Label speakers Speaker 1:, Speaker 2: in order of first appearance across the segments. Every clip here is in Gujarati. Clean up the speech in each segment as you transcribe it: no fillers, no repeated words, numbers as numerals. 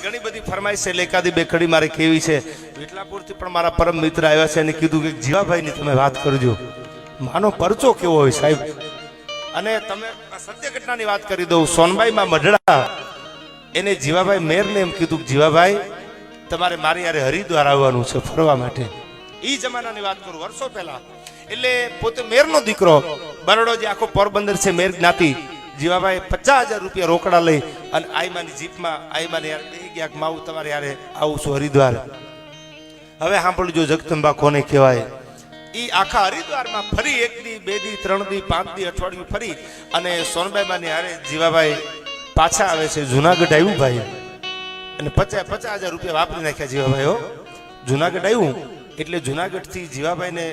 Speaker 1: ઘણી બધી ફરમાઈશ છે એટલે એકાદી બે કડી મારે કેવી છે. વિઠલાપુરથી પણ મારા પરમ મિત્ર આવ્યા છે અને કીધું કે જીવાભાઈની તમે વાત કરજો. માનો પરચો કેવો હોય સાહેબ. અને તમે સત્ય ઘટનાની વાત કરી દઉં. સોનબાઈમાં મઢડા એને જીવાભાઈ મેરને એમ કીધું કે જીવાભાઈ તમારે મારી યારે હરિદ્વાર આવવાનું છે ફરવા માટે. એ જમાનાની વાત કરું, વર્ષો પહેલા. એટલે પોતે મેરનો દીકરો, બરોડો જે આખો પોરબંદર છે મેર જ્ઞાતિ, જીવાભાઈ 50,000 રૂપિયા રોકડા લઈ અને આઈમાની જીપમાં આઈમાને યાર બે ગયા માવું તમારે યારે આવું છું હરિદ્વાર. હવે સાંભળજો જગદંબા કોને કહેવાય. એ આખા હરિદ્વારમાં ફરી 1 દી 2 દી 3 દી 5 દી અઠવાડિયું ફરી અને સોનબાઈમાં ની હારે જીવાભાઈ પાછા આવે છે. જુનાગઢ આવ્યું ભાઈ અને 50,000 રૂપિયા વાપરી નાખ્યા જીવાભાઈ. હો જુનાગઢ આવ્યું એટલે જુનાગઢ થી જીવાભાઈ ને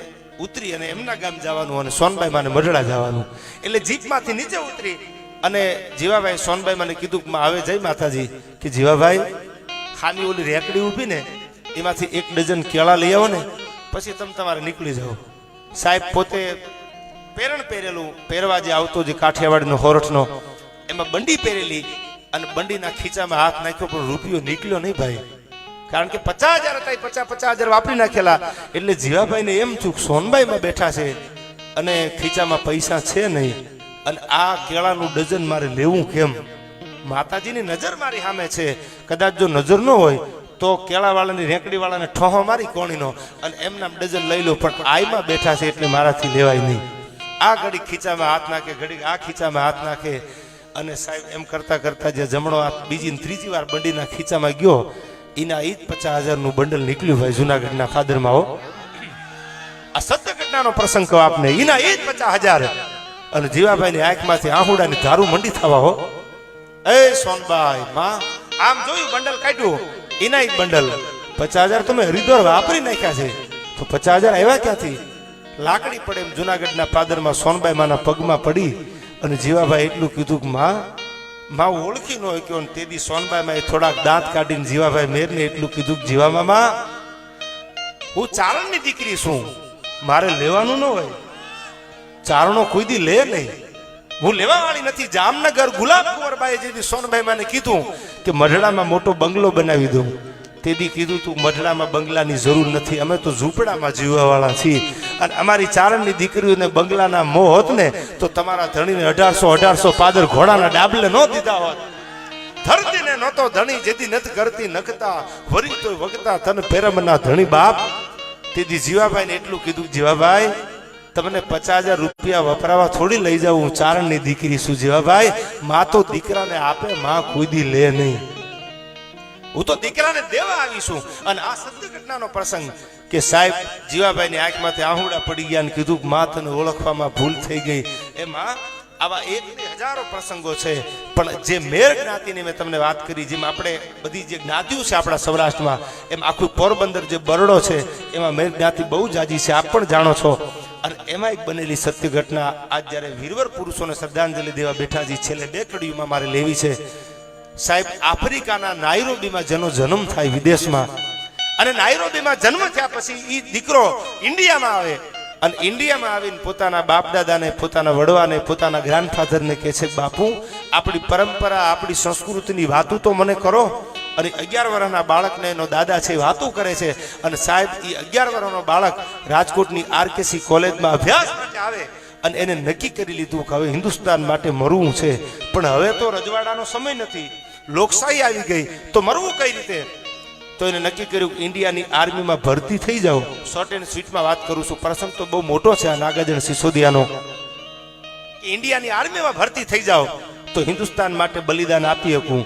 Speaker 1: ઉતરી અને એમના ગામ જવાનું અને સોનબાઈ માને મઢડા જવાનું. એટલે જીપમાંથી નીચે ઉતરી અને જીવાભાઈ સોનબાઈ માને કીધું કે હવે જય માતાજી કે જીવાભાઈ ખામી ઓલી રેકડી ઊભી ને એમાંથી 1 ડઝન કેળા લઈ આવો ને પછી તમે તમારે નીકળી જાઓ. સાહેબ પોતે પેરણ પહેરેલું પહેરવા જે આવતો જે કાઠિયાવાડનો હોરઠનો એમાં બંડી પહેરેલી અને બંડીના ખીચામાં હાથ નાખ્યો પણ રૂપિયો નીકળ્યો નહીં ભાઈ. કારણ કે 50,000 હતા, 50,000 વાપરી નાખેલા. એટલે જીવાભાઈને એમ ચૂક સોનબાઈમાં બેઠા છે અને ખીચામાં પૈસા છે નહીં અને આ કેળાનું ડઝન મારે લેવું કેમ. માતાજીની નજર મારી સામે છે. કદાચ જો નજર ન હોય તો કેળાવાળાની રેકડી વાળાને ઠોહો મારી કોણીનો અને એમના ડઝન લઈ લો, પણ આઈમાં બેઠા છે એટલે મારાથી લેવાય નહીં. આ ઘડી ખીચામાં હાથ નાખે, ઘડી આ ખીચામાં હાથ નાખે અને સાહેબ એમ કરતા કરતા જે જમણો હાથ બીજી ને ત્રીજી વાર બંડીના ખીચામાં ગયો એના ઈ જ 50,000 નું બંડલ નીકળ્યું ભાઈ જુનાગઢના ફાદરમાં. હો આ સત્ય ઘટનાનો પ્રસંગ કહો આપને. એના ઈ જ 50,000 અને જીવાભાઈની આંખમાંથી આહુડાની ધારું મંડી થવા. હો એ સોનબાઈ માં આમ જોયું બંડલ કાઢ્યું એના ઈ બંડલ 50,000 તમે હરિદ્વાર વાપરી નાખ્યા છે તો 50,000 આવ્યા ક્યાંથી? લાકડી પડે એમ જુનાગઢના પાદરમાં સોનબાઈ માના પગમાં પડી અને જીવાભાઈ એટલું કીધું કે માં ઓળખી ન હોય કે તેદી સોનબાઈમાં થોડાક દાંત કાઢીને જીવાભાઈ મેરને એટલું કીધું કે જીવા મામા હું ચારણની દીકરી છું, મારે લેવાનું ન હોય. ચારણો કોઈ દી લે નહીં, હું લેવા વાળી નથી. જામનગર ગુલાબ કુંવરબાઈએ જેથી સોનબાઈ માને કીધું કે મઢડામાં મોટો બંગલો બનાવી દઉં તેદી કીધું તું મઢડામાં બંગલાની જરૂર નથી, અમે તો ઝૂંપડામાં જીવવા વાળા છીએ અને અમારી ચારણની દીકરીઓને બંગલાના મોહ હોત ને તો તમારા ધણીને 1800 પાદર ઘોડાના ડાબલે ન દીધા હોત. ધરતીને નહોતો ધણી જેથી નથ કરતી નખતા વરી તો વગતા તન પેરમના ધણી બાપ. તેદી જીવાભાઈને એટલું કીધું જીવાભાઈ તમને 50,000 રૂપિયા વપરાવા થોડી લઈ જાઉં, હું ચારણની દીકરી છું. જીવાભાઈ માં તો દીકરાને આપે, માં કોઈ દી લે નહીં, હું તો દીકરાને દેવા આવીશું. અને આ સત્ય ઘટનાનો પ્રસંગ કે સાહેબ જીવાભાઈની આંખમાંથી આહુડા પડી ગયા અને કીધું કે માં તને ઓળખવામાં ભૂલ થઈ ગઈ. એમાં આવા 1,000 પ્રસંગો છે. પણ જે મેર જ્ઞાતિની મેં તમને વાત કરી, જેમ આપણે બધી જે જ્ઞાતિઓ છે આપણા સૌરાષ્ટ્રમાં એમ આખું પોરબંદર જે બરડો છે એમાં મેર જ્ઞાતિ બહુ જાજી છે, આપ પણ જાણો છો. અને એમાં એક બનેલી સત્ય ઘટના આજ જ્યારે વીરવર પુરુષોને શ્રદ્ધાંજલિ દેવા બેઠાજી છેલ્લે 2 કડીઓમાં મારે લેવી છે. સાહેબ આફ્રિકાના નાયરોબીમાં જેનો જન્મ થાય વિદેશમાં અને નાયરોબીમાં જન્મ થયા પછી એ દીકરો ઇન્ડિયામાં આવે અને ઇન્ડિયામાં આવીને પોતાના બાપ દાદાને, પોતાના વડવાને, પોતાના ગ્રાન્ડફાધરને કહે છે બાપુ આપણી પરંપરા આપણી સંસ્કૃતિની વાતો તો મને કરો. અને 11 વર્ષના બાળકને એનો દાદા છે વાતો કરે છે. અને સાહેબ એ 11 વર્ષનો બાળક રાજકોટની આરકેસી કોલેજમાં અભ્યાસ માટે આવે અને એને નક્કી કરી લીધું કે હવે હિન્દુસ્તાન માટે મરવું છે, પણ હવે તો રજવાડાનો સમય નથી, લોકશાહી આવી ગઈ તો મરવું કઈ રીતે? તો એને નક્કી કર્યું ઇન્ડિયાની આર્મીમાં ભરતી થઈ જાઓ. શોર્ટ એન્ડ સ્વીટમાં વાત કરું છું, પ્રસંગ તો બહુ મોટો છે આ નાગાજણ સિસોદિયાનો. ઇન્ડિયાની આર્મીમાં ભરતી થઈ જાઓ તો હિન્દુસ્તાન માટે બલિદાન આપી શકું.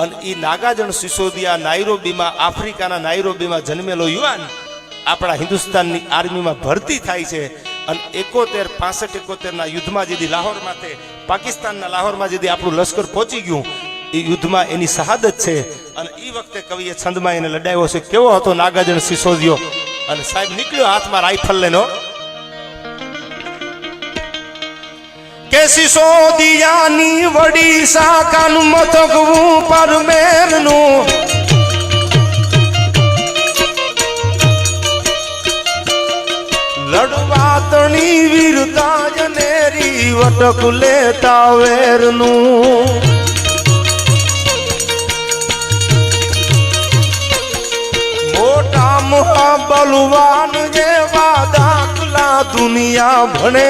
Speaker 1: અને એ નાગાજણ સિસોદિયા નાયરોબીમાં આફ્રિકાના નાયરોબીમાં જન્મેલો યુવાન આપણા હિન્દુસ્તાનની આર્મીમાં ભરતી થાય છે. અને 65 ના યુદ્ધમાં જેથી લાહોરમાં પાકિસ્તાનના લાહોરમાં જેથી આપણું લશ્કર પહોંચી ગયું એ યુદ્ધમાં એની શહાદત છે. અને એ વખતે કવિએ છંદમાં એને લડાવ્યો છે. કેવો હતો નાગાજણ સિસોદિયો? અને સાહેબ નીકળ્યો હાથમાં રાઇફલ લેનો કે સિસોદિયાની વડી શાખાનું મથકવું પરમેરનું લડવાતણી વીરતા જનેરી વટક લેતા વેરનું બલવાન જેવા દાખલા દુનિયા ભણે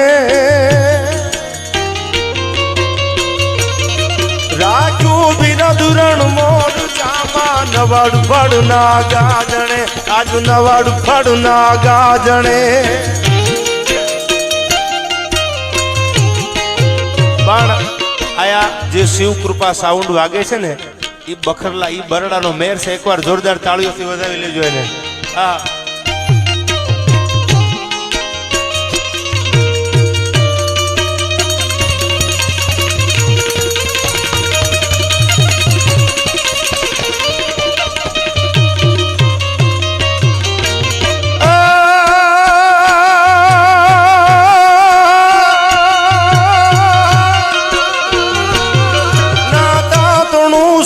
Speaker 1: રાજુ બિરદુરણ મોર ચામા નવાડ ફળ ના ગાજણે આજુ નવાડ ફળ ના ગાજણે પણ આયા જે શિવ કૃપા સાઉન્ડ વાગે છે ને ઈ બખરલા ઈ બરડાનો મેર છે એકવાર જોરદાર તાળીઓથી વધાવી લેજો એને હા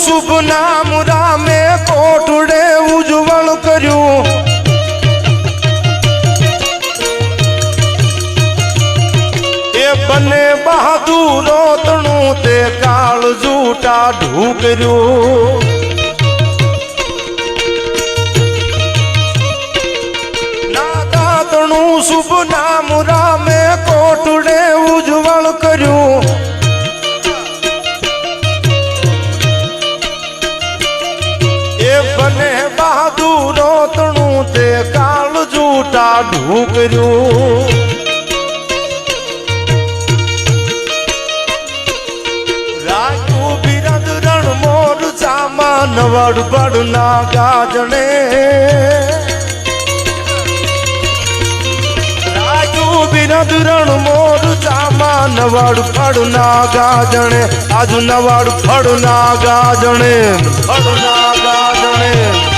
Speaker 1: શુભ નામ રામે કોટડે ઉજ્જવળ કર્યું એ બને બહાદુરો તણું તે કાળ જૂટા ઢૂ કર્યું નાતા તણું શુભ નામ રામે કોટડે ઉજ્જવળ કર્યું બને બહાદુરો તણું તે કાળ જૂટા ઢૂ કર્યું રાજુ બિરદ રણ મોર ચામા નવડ બડ ના ગાજણે રાજુ બિરદ રણ મોર ચામા નવડ ફળ ના ગાજણે આજુ નવડ ફળ ના ગાજણે ફળ ના ગાજણે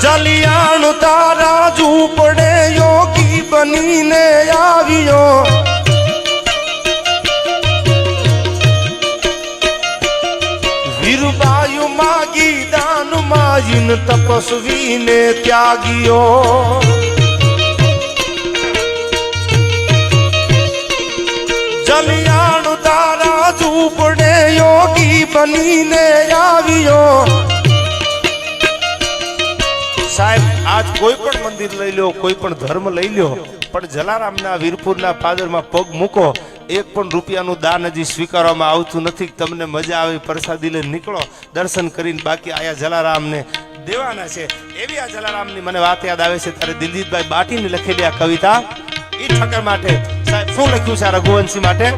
Speaker 1: જલિયાણ તારા ઝૂંપડે યોગી બનીને આવ્યો વીરબાયુ માગી દાન માજીન તપસ્વીને ત્યાગ્યો જલિયાણ તારા ઝૂંપડે યોગી બનીને આવ્યો સાહેબ આજ કોઈ પણ મંદિર લઈ લો કોઈ પણ ધર્મ લઈ લો પણ જલારામના વીરપુરના પાદરમાં પગ મૂકો એક પણ રૂપિયાનું દાન હજી સ્વીકારવામાં આવતું નથી તમને મજા આવે પ્રસાદી લઈને નીકળો દર્શન કરીને બાકી આયા જલારામને દેવાના છે એવી આ જલારામની મને વાત યાદ આવે છે ત્યારે દિલજીતભાઈ બાટીની લખેલી આ કવિતા ઈ ઠક્કર માટે સાહેબ શું લખ્યું છે રઘુવંશી માટે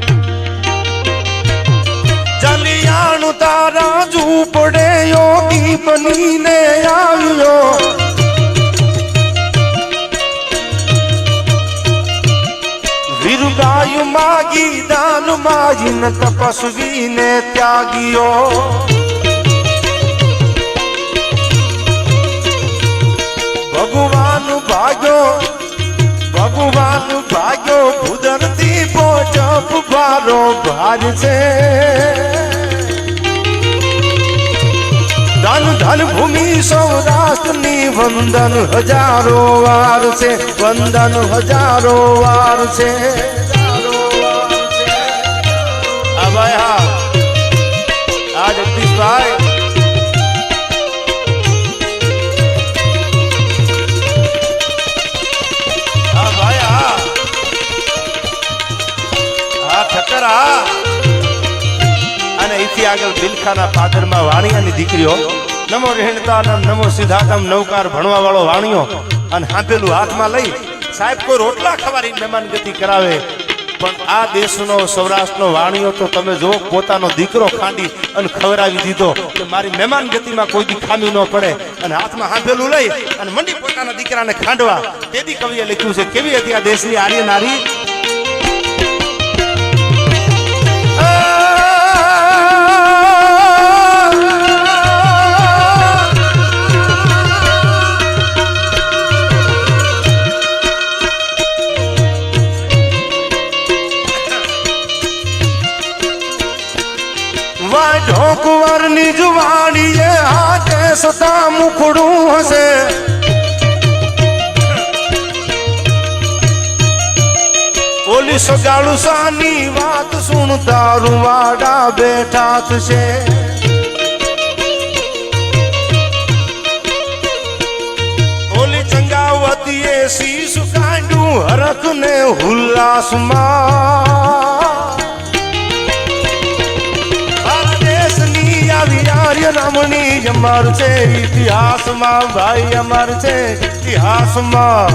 Speaker 1: જલિયાણ તારા ઝૂંપડે યોગી બનીને આવ્યો વીરબાયુ માગી દાન માજીન તપસ્વીને ત્યાગ્યો ભગવાન ભાગ્યો ભૂદરથી પોચપ ભારો ભાર છે ધન ધન ભૂમિ સૌરાષ્ટ્રની વંદન હજારો વાર છે વંદન હજારો વાર છે આ ભાઈ હા આ જગદીશભાઈ હા ભાઈ હા હા ઠક્કર હા અને અહીંથી આગળ બિલખાના પાદરમાં વાણિયાની દીકરીઓ નમો રેણતાનમ નમો સિદ્ધાતમ નવકાર ભણવા વાળો વાણિયો અને હાંભેલું હાથમાં લઈ સાહેબ કોઈ રોટલા ખવારી મહેમાન ગતિ કરાવે પણ આ દેશનો સૌરાષ્ટ્રનો વાણિયો તો તમે જો પોતાનો દીકરો ખાંડી અને ખવડાવી દીધો કે મારી મહેમાન ગતિમાં કોઈ દી ખામી ન પડે અને હાથમાં હાંભેલું લઈ અને મંડી પોતાના દીકરાને ખાંડવા તેથી કવિએ લખ્યું છે કેવી હતી આ દેશની આર્ય નારી કુંવરની જુવાનીએ હાથે સતા મુખડું હશે ઓલી સગાળું સાની વાત સુણ તારું વાડા બેઠા થશે ઓલી ચંગાવતીએ શીશ કાંડ્યું હરખ ને ઉલ્લાસમાં રમણી અમર છે ઇતિહાસમાં ભાઈ અમર છે ઇતિહાસમાં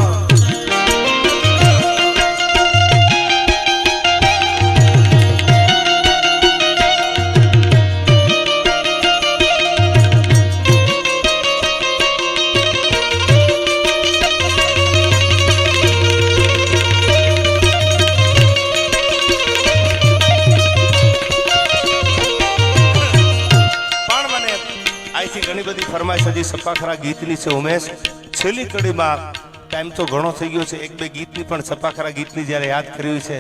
Speaker 1: ઘણી બધી ફરમાઈશ હજી સપાખરા ગીતની છે ઉમેશ છેલ્લી કડીમાં ટાઈમ તો ઘણો થઈ ગયો છે એક બે ગીતની પણ સપાખરા ગીતની જ્યારે યાદ કર્યું છે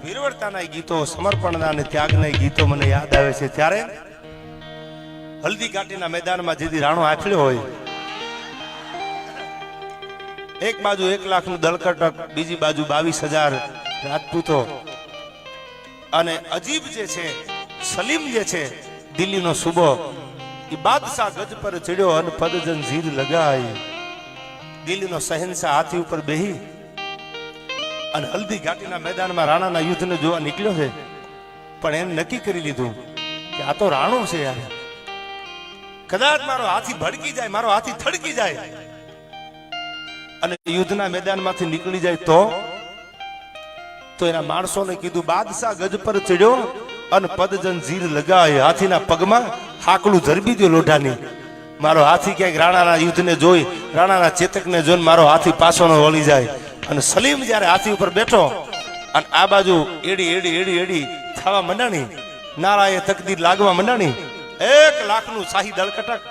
Speaker 1: વીરવરતાના ગીતો સમર્પણના અને ત્યાગના ગીતો મને યાદ આવે છે ત્યારે હલ્દી ઘાટીના મેદાનમાં જેથી રાણો આફળ્યો હોય એક બાજુ 1 લાખનું દળકટક બીજી બાજુ 22,000 રાજપૂતો અને અજીબ જે છે સલીમ જે છે દિલ્હીનો સુબો એ બાદશાહ ગજ પર ચડ્યો અને પદ જંજીર લગાઈ દિલ્હીનો શહેનશાહ હાથી ઉપર બેહી અને હલ્દી ઘાટીના મેદાનમાં રાણાના યુદ્ધને જોવા નીકળ્યો છે પણ એને નક્કી કરી લીધું કે આ તો રાણો છે યાર કદાચ મારો હાથી ભડકી જાય મારો હાથી થડકી જાય અને યુદ્ધના મેદાનમાંથી નીકળી જાય તો એના માણસોને કીધું બાદશાહ ગજ પર ચડ્યો અને પદ જંજીર લગાય હાથીના પગમાં હાકડું ધરબી દો લોઢાની મારો હાથી ક્યાંક રાણાના યુદ્ધને જોઈ રાણાના ચેતકને જોઈને મારો હાથી પાછોનો વળી જાય અને સલીમ જ્યારે હાથી ઉપર બેઠો અને આ બાજુ એડી એડી એડી એડી થવા મંડાણી નારાએ તકદીર લાગવા મંડાણી 1 લાખનું શાહી દળકટક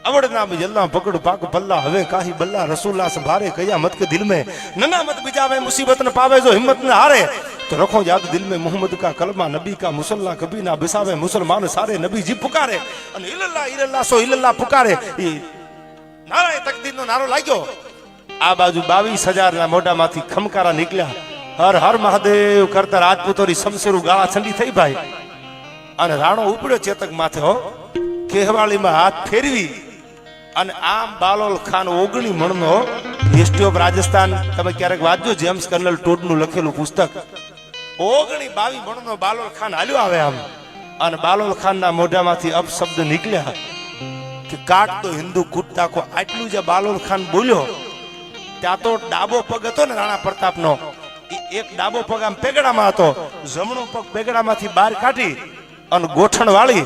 Speaker 1: अवड़ नाम जल्ला पकड़ पाक पल्ला हवे काही बल्ला रसूला संभारे कया मत के दिल में नना मत बिजावे मुसीबत न पावे जो हिम्मत न हारे तो रखो याद दिल में मोहम्मद का कलमा नबी का मुसल्ला कभी ना बिसावे मुसलमान सारे नबी जी पुकारे अने इल्लल्लाह इल्लल्लाह सो इल्लल्लाह पुकारे ई नाराए तकदीर नो नारो लाग्यो आ बाजू 22,000 ना मोढामांथी खमकारा निकल्या हर हर महादेव करता राजपूतोनी शमशेरू गाळा छंडी થઈ ભાઈ અને રાણો ઉપડ્યો ચેતક માથે હો કેહવાળીમાં હાથ ફેરવી અને આમ બાલોલ ખાન 19 મણનો હિસ્ટ્રી ઓફ રાજસ્થાન તમે ક્યારેક વાંચજો જેમ્સ કર્નલ ટોડનું લખેલું પુસ્તક 19-22 મણનો બાલોલ ખાન હાલ્યો આવે આમ અને બાલોલ ખાનના મોઢામાંથી અપશબ્દ નીકળ્યા કે કાટ તો હિન્દુ કૂટતા કો આટલું જે બાલોલ ખાન બોલ્યો ત્યાં તો ડાબો પગ હતો ને રાણા પ્રતાપનો એક ડાબો પગ આમ પેગડામાં હતો જમણો પગ પેગડામાંથી બહાર કાઢી અને ગોઠણ વાળી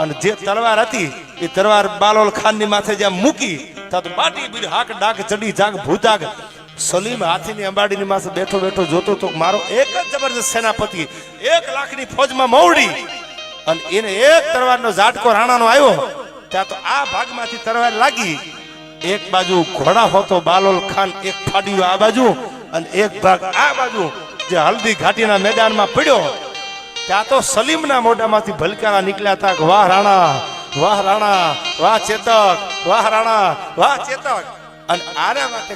Speaker 1: અને જે તલવાર હતી એ તલવાર બાલોલ ખાનની માથે જ્યાં મૂકી ત્યાં તો બાટી બીડ હાક ડાક ચડી જાગ ભૂતાગ સલીમ હાથીની અંબાડીની માથે બેઠો બેઠો જોતો તો મારો એક જ જબરજસ્ત સેનાપતિ 1 લાખની ફોજમાં મવડી અને એને એક તલવારનો ઝાટકો રાણાનો આવ્યો ત્યાં તો આ ભાગમાંથી તલવાર લાગી એક બાજુ ઘોડા હોતો બાલોલ ખાન એક ફાડ્યું આ બાજુ અને એક ભાગ આ બાજુ જે હલ્દી ઘાટીના મેદાનમાં પડ્યો ત્યાં તો સલીમના મોઢામાંથી ભલકારા નીકળ્યા હતા કે વાહ રાણા વાહ ચેતક વાહ રાણા વાહ ચેતક અને આના માટે